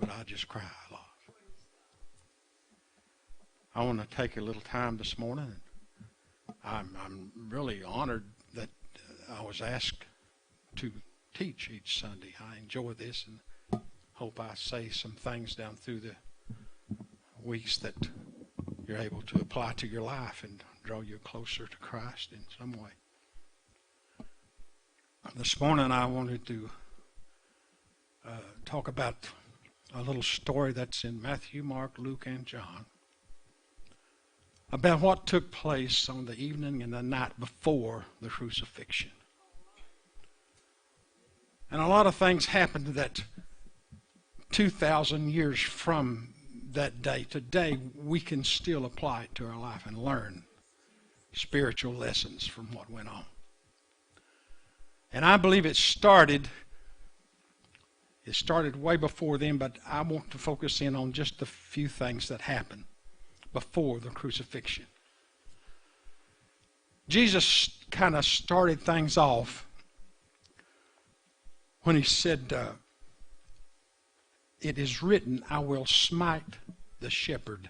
but I just cry a lot. I want to take a little time this morning. I'm really honored that I was asked to teach each Sunday. I enjoy this and hope I say some things down through the weeks that you're able to apply to your life and draw you closer to Christ in some way. This morning I wanted to talk about a little story that's in Matthew, Mark, Luke, and John about what took place on the evening and the night before the crucifixion. And a lot of things happened that 2,000 years from that day, today, we can still apply it to our life and learn spiritual lessons from what went on. And I believe it started way before then, but I want to focus in on just a few things that happened before the crucifixion. Jesus kind of started things off when he said, it is written, I will smite the shepherd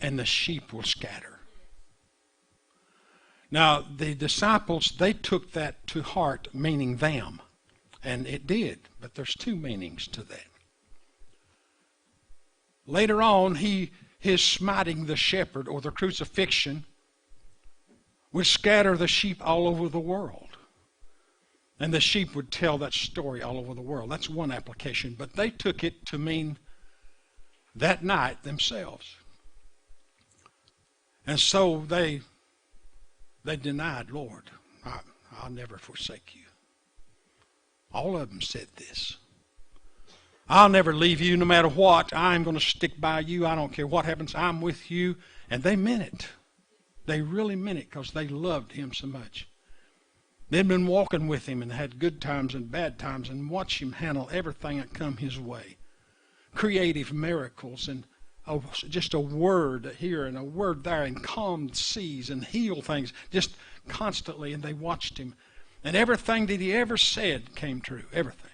and the sheep will scatter. Now, the disciples, they took that to heart, meaning them. And it did, but there's two meanings to that. Later on, his smiting the shepherd, or the crucifixion, would scatter the sheep all over the world. And the sheep would tell that story all over the world. That's one application. But they took it to mean that night themselves. And so they denied, Lord, I'll never forsake you. All of them said this. I'll never leave you no matter what. I'm going to stick by you. I don't care what happens. I'm with you. And they meant it. They really meant it because they loved him so much. They'd been walking with him and had good times and bad times and watched him handle everything that come his way. Creative miracles and just a word here and a word there and calm seas and heal things just constantly. And they watched him. And everything that he ever said came true. Everything.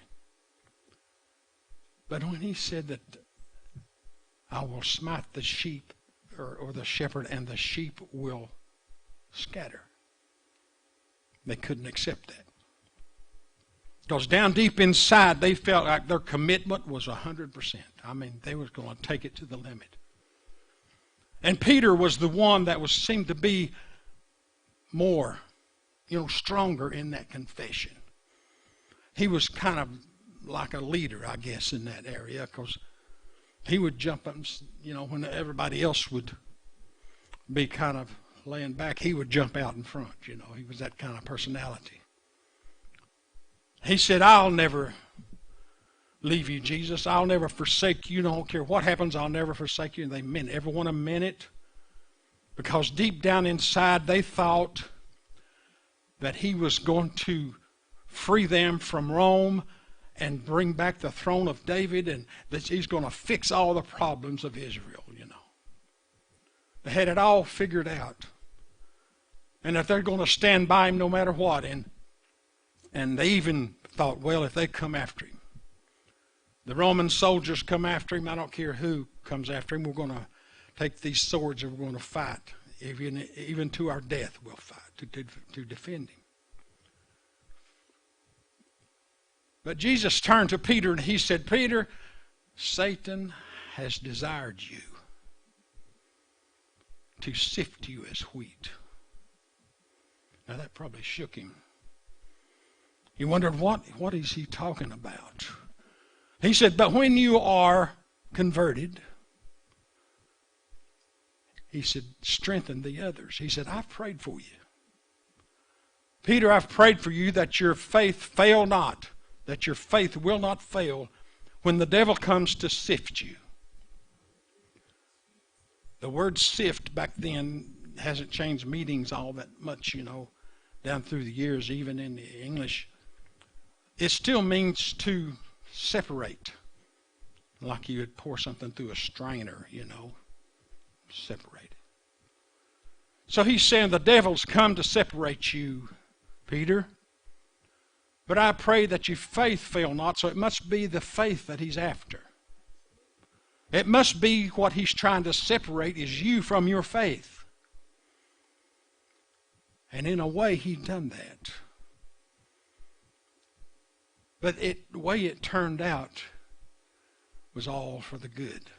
But when he said that I will smite the sheep or the shepherd and the sheep will scatter, they couldn't accept that. Because down deep inside, they felt like their commitment was 100%. I mean, they was going to take it to the limit. And Peter was the one that seemed to be more, stronger in that confession. He was kind of like a leader, I guess, in that area, because he would jump up, when everybody else would be kind of laying back, he would jump out in front, He was that kind of personality. He said, I'll never leave you, Jesus. I'll never forsake you. I don't care what happens, I'll never forsake you. And they meant it. Every one of them meant it. Because deep down inside, they thought that he was going to free them from Rome and bring back the throne of David, and that he's going to fix all the problems of Israel, They had it all figured out. And that they're going to stand by him no matter what. And they even thought, well, if they come after him, the Roman soldiers come after him, I don't care who comes after him, we're going to take these swords and we're going to fight. Even to our death we'll fight to defend him. But Jesus turned to Peter and he said, Peter, Satan has desired you to sift you as wheat. Now that probably shook him. He wondered, what is he talking about? He said, but when you are converted, he said, strengthen the others. He said, I've prayed for you. Peter, I've prayed for you that your faith fail not, that your faith will not fail when the devil comes to sift you. The word sift back then hasn't changed meanings all that much, down through the years, even in the English. It still means to separate. Like you would pour something through a strainer, separate it. So he's saying the devil's come to separate you, Peter. But I pray that your faith fail not, so it must be the faith that he's after. It must be what he's trying to separate is you from your faith. And in a way, he'd done that. But the way it turned out was all for the good.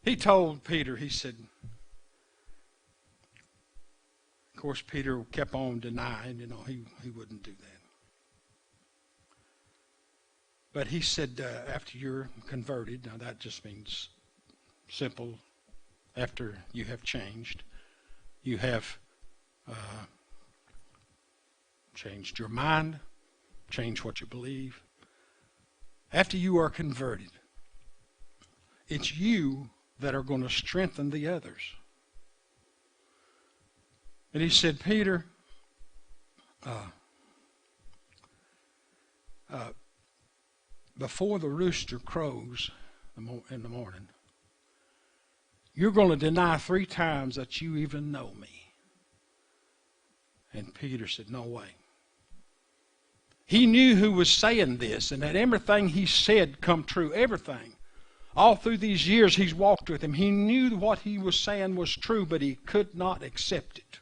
He told Peter, he said, of course, Peter kept on denying, he wouldn't do that. But he said, after you're converted, now that just means simple, after you have changed, you have changed your mind, changed what you believe. After you are converted, it's you that are going to strengthen the others. And he said, Peter, before the rooster crows in the morning, you're going to deny 3 times that you even know me. And Peter said, no way. He knew who was saying this, and that everything he said come true. Everything. All through these years he's walked with him. He knew what he was saying was true, but he could not accept it.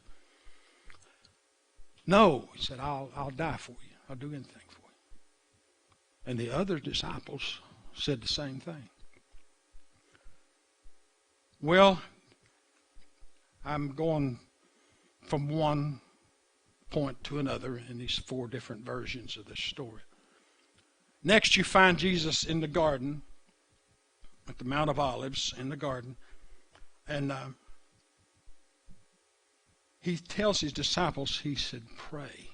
No, he said, I'll die for you. I'll do anything for you. And the other disciples said the same thing. Well, I'm going from one point to another in these 4 different versions of this story. Next, you find Jesus in the garden, at the Mount of Olives, in the garden, and he tells his disciples, he said, pray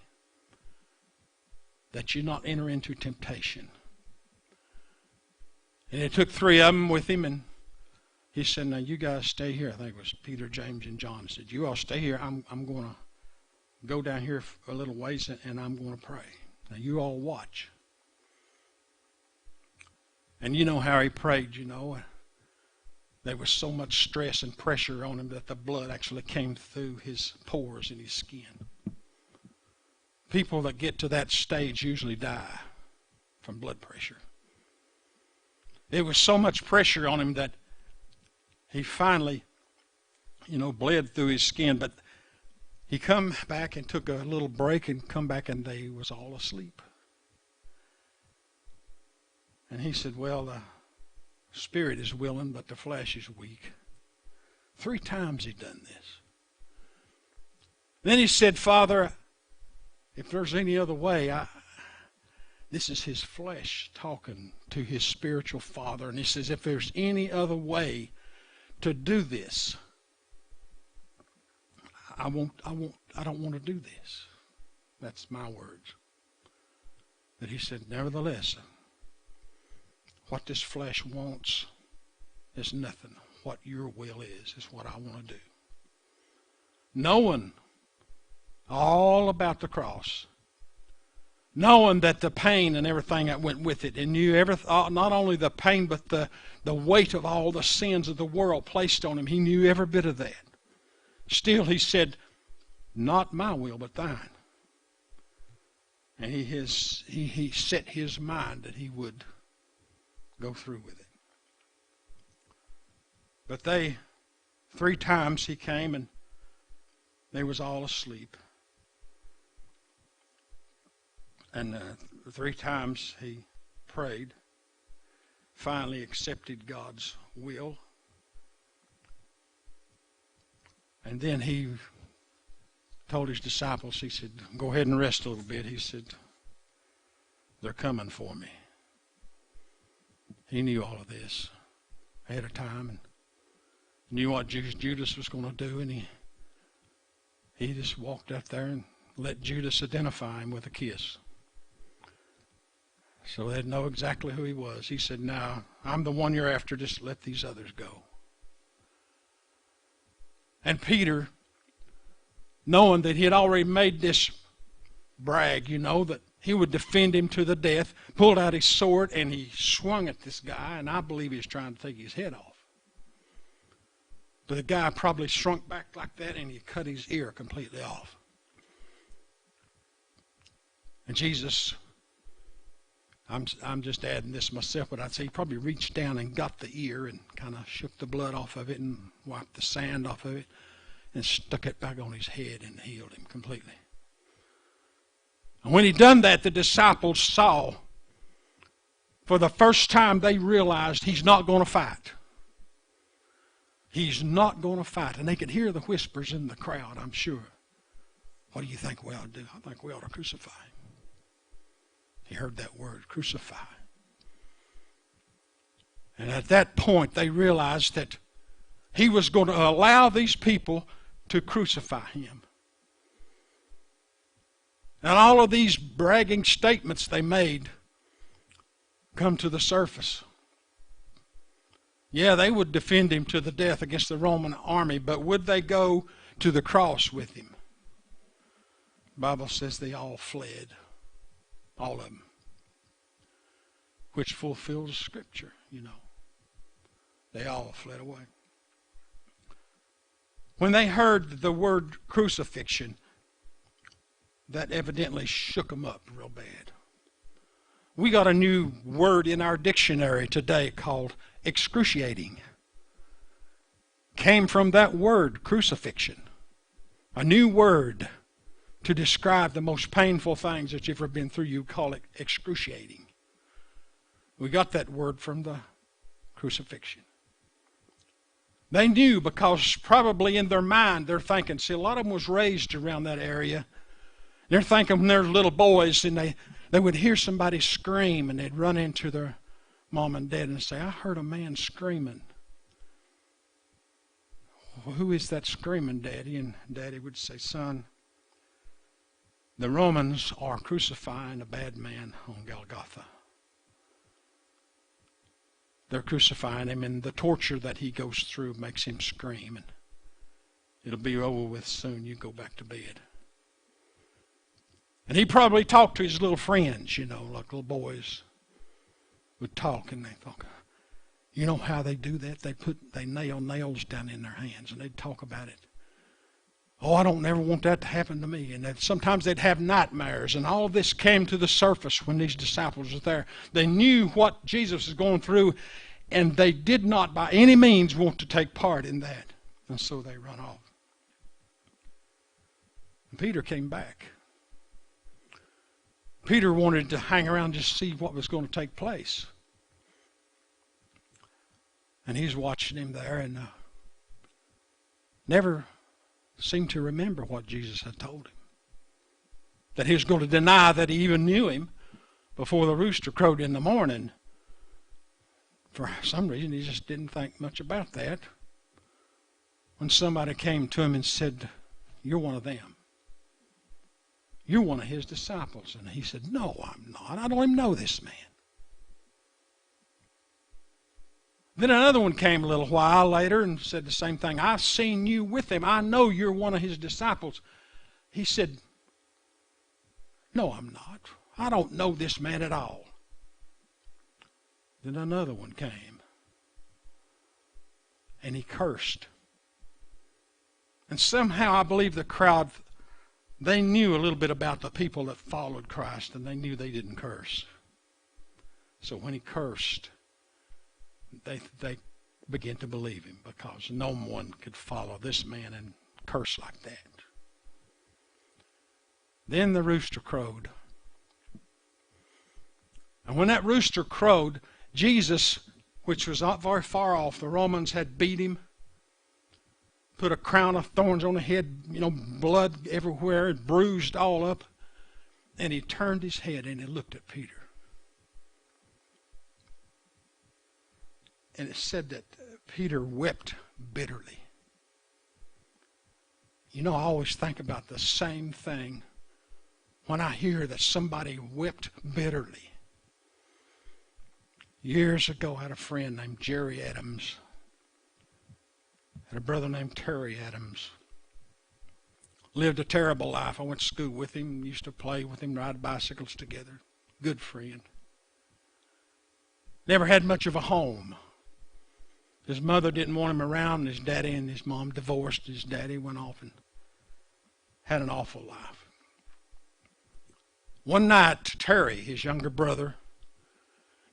that you not enter into temptation. And it took 3 of them with him, and he said, now you guys stay here. I think it was Peter, James, and John. He said, you all stay here. I'm going to go down here a little ways, and I'm going to pray. Now you all watch. And you know how he prayed, There was so much stress and pressure on him that the blood actually came through his pores in his skin. People that get to that stage usually die from blood pressure. There was so much pressure on him that he finally, bled through his skin. But he come back and took a little break and come back, and they was all asleep. And he said, well, the spirit is willing, but the flesh is weak. 3 times he done this. Then he said, Father, if there's any other way, this is his flesh talking to his spiritual father. And he says, if there's any other way to do this, I don't want to do this. That's my words. But he said, nevertheless, what this flesh wants is nothing. What your will is what I want to do. Knowing all about the cross, knowing that the pain and everything that went with it, and knew not only the pain, but the weight of all the sins of the world placed on him. He knew every bit of that. Still, he said, not my will, but thine. And he set his mind that he would go through with it. But 3 times he came, and they was all asleep. And 3 times he prayed, finally accepted God's will. And then he told his disciples, he said, go ahead and rest a little bit. He said, they're coming for me. He knew all of this ahead of time and knew what Judas was going to do, and he just walked up there and let Judas identify him with a kiss. So they'd know exactly who he was. He said, now, I'm the one you're after, just let these others go. And Peter, knowing that he had already made this brag, that he would defend him to the death, pulled out his sword and he swung at this guy, and I believe he was trying to take his head off. But the guy probably shrunk back like that, and he cut his ear completely off. And Jesus, I'm just adding this myself, but I'd say he probably reached down and got the ear and kind of shook the blood off of it and wiped the sand off of it and stuck it back on his head and healed him completely. And when he done that, the disciples saw, for the first time they realized he's not going to fight. He's not going to fight. And they could hear the whispers in the crowd, I'm sure. What do you think we ought to do? I think we ought to crucify him. He heard that word, crucify. And at that point, they realized that he was going to allow these people to crucify him. And all of these bragging statements they made come to the surface. Yeah, they would defend him to the death against the Roman army, but would they go to the cross with him? The Bible says they all fled. All of them. Which fulfills Scripture, you know. They all fled away. When they heard the word crucifixion, that evidently shook them up real bad. We got a new word in our dictionary today called excruciating. Came from that word, crucifixion. A new word to describe the most painful things that you've ever been through. You call it excruciating. We got that word from the crucifixion. They knew, because probably in their mind they're thinking, see, a lot of them was raised around that area. They're thinking when they're little boys and they would hear somebody scream and they'd run into their mom and dad and say, I heard a man screaming. Well, who is that screaming, Daddy? And Daddy would say, son, the Romans are crucifying a bad man on Golgotha. They're crucifying him, and the torture that he goes through makes him scream. And it'll be over with soon. You go back to bed. And he probably talked to his little friends, you know, like little boys would talk, and they thought, you know how they do that? They nail nails down in their hands, and they'd talk about it. Oh, I don't never want that to happen to me. And sometimes they'd have nightmares, and all this came to the surface when these disciples were there. They knew what Jesus was going through, and they did not by any means want to take part in that. And so they run off. And Peter came back. Peter wanted to hang around just to see what was going to take place. And he's watching him there and never seemed to remember what Jesus had told him. That he was going to deny that he even knew him before the rooster crowed in the morning. For some reason, he just didn't think much about that. When somebody came to him and said, you're one of them. You're one of his disciples. And he said, no, I'm not. I don't even know this man. Then another one came a little while later and said the same thing. I've seen you with him. I know you're one of his disciples. He said, no, I'm not. I don't know this man at all. Then another one came. And he cursed. And somehow I believe the crowd, they knew a little bit about the people that followed Christ, and they knew they didn't curse. So when he cursed, they began to believe him, because no one could follow this man and curse like that. Then the rooster crowed. And when that rooster crowed, Jesus, which was not very far off, the Romans had beat him, put a crown of thorns on the head, blood everywhere, bruised all up. And he turned his head and he looked at Peter. And it said that Peter wept bitterly. I always think about the same thing when I hear that somebody wept bitterly. Years ago, I had a friend named Jerry Adams. I had a brother named Terry Adams. Lived a terrible life. I went to school with him, used to play with him, ride bicycles together. Good friend. Never had much of a home. His mother didn't want him around, and his daddy and his mom divorced. His daddy went off and had an awful life. One night, Terry, his younger brother,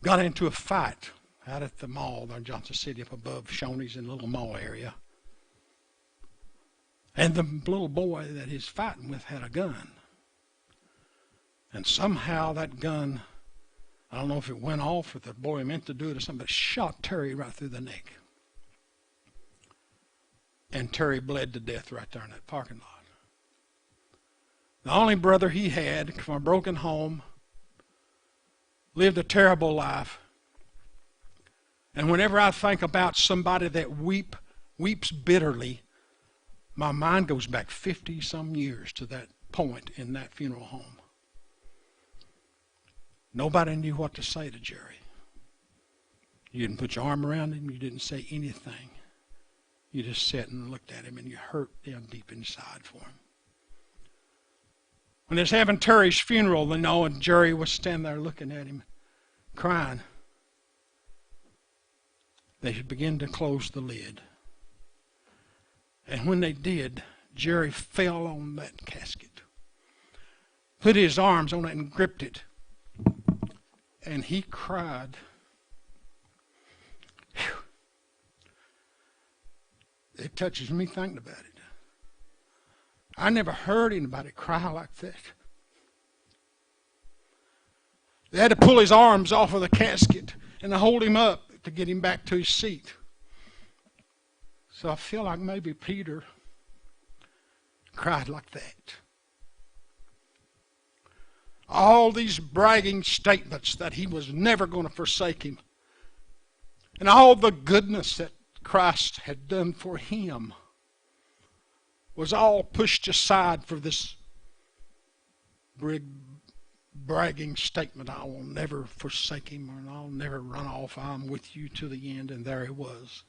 got into a fight out at the mall there in Johnson City up above Shoney's in the little mall area. And the little boy that he's fighting with had a gun. And somehow that gun, I don't know if it went off or the boy meant to do it or something, but shot Terry right through the neck. And Terry bled to death right there in that parking lot. The only brother he had from a broken home, lived a terrible life. And whenever I think about somebody that weeps bitterly, my mind goes back 50-some years to that point in that funeral home. Nobody knew what to say to Jerry. You didn't put your arm around him. You didn't say anything. You just sat and looked at him, and you hurt down deep inside for him. When they was having Terry's funeral, you know, and Jerry was standing there looking at him, crying, they should begin to close the lid. And when they did, Jerry fell on that casket, put his arms on it and gripped it. And he cried. Whew. It touches me thinking about it. I never heard anybody cry like that. They had to pull his arms off of the casket and to hold him up to get him back to his seat. So I feel like maybe Peter cried like that. All these bragging statements that he was never going to forsake him, and all the goodness that Christ had done for him, was all pushed aside for this big bragging statement. I will never forsake him, and I'll never run off. I'm with you to the end. And there he was,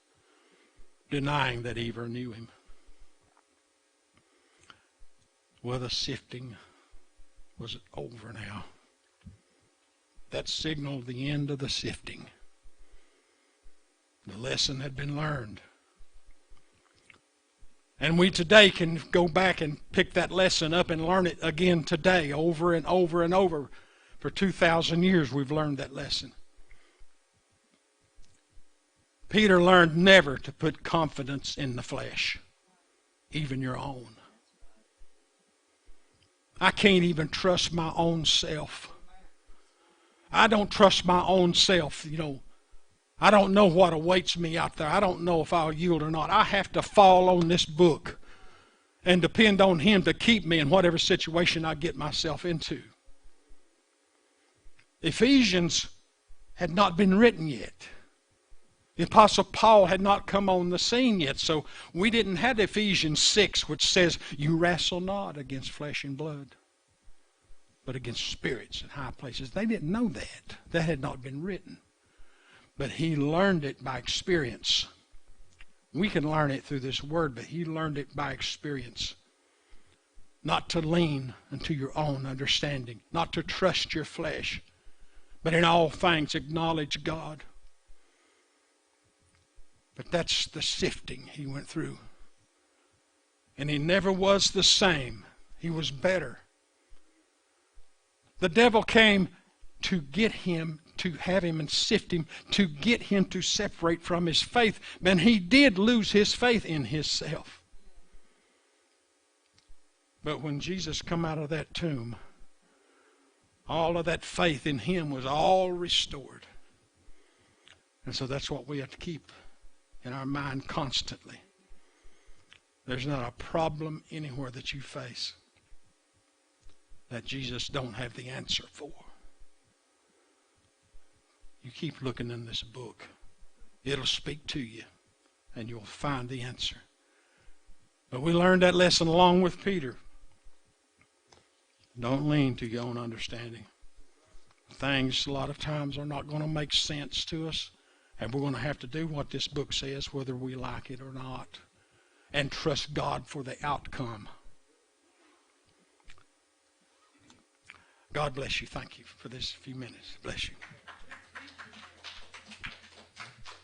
denying that he ever knew him. Well, the sifting was over now. That signaled the end of the sifting. The lesson had been learned. And we today can go back and pick that lesson up and learn it again today, over and over and over. For 2,000 years we've learned that lesson. Peter learned never to put confidence in the flesh, even your own. I can't even trust my own self. I don't trust my own self, you know. I don't know what awaits me out there. I don't know if I'll yield or not. I have to fall on this book and depend on him to keep me in whatever situation I get myself into. Ephesians had not been written yet. The Apostle Paul had not come on the scene yet, so we didn't have Ephesians 6, which says, you wrestle not against flesh and blood, but against spirits in high places. They didn't know that. That had not been written. But he learned it by experience. We can learn it through this word, but he learned it by experience. Not to lean unto your own understanding, not to trust your flesh, but in all things acknowledge God. But that's the sifting he went through. And he never was the same. He was better. The devil came to get him, to have him and sift him, to get him to separate from his faith. But he did lose his faith in himself. But when Jesus come out of that tomb, all of that faith in him was all restored. And so that's what we have to keep in our mind constantly. There's not a problem anywhere that you face that Jesus don't have the answer for. You keep looking in this book. It'll speak to you, and you'll find the answer. But we learned that lesson along with Peter. Don't lean to your own understanding. Things a lot of times are not going to make sense to us, and we're going to have to do what this book says, whether we like it or not, and trust God for the outcome. God bless you. Thank you for this few minutes. Bless you.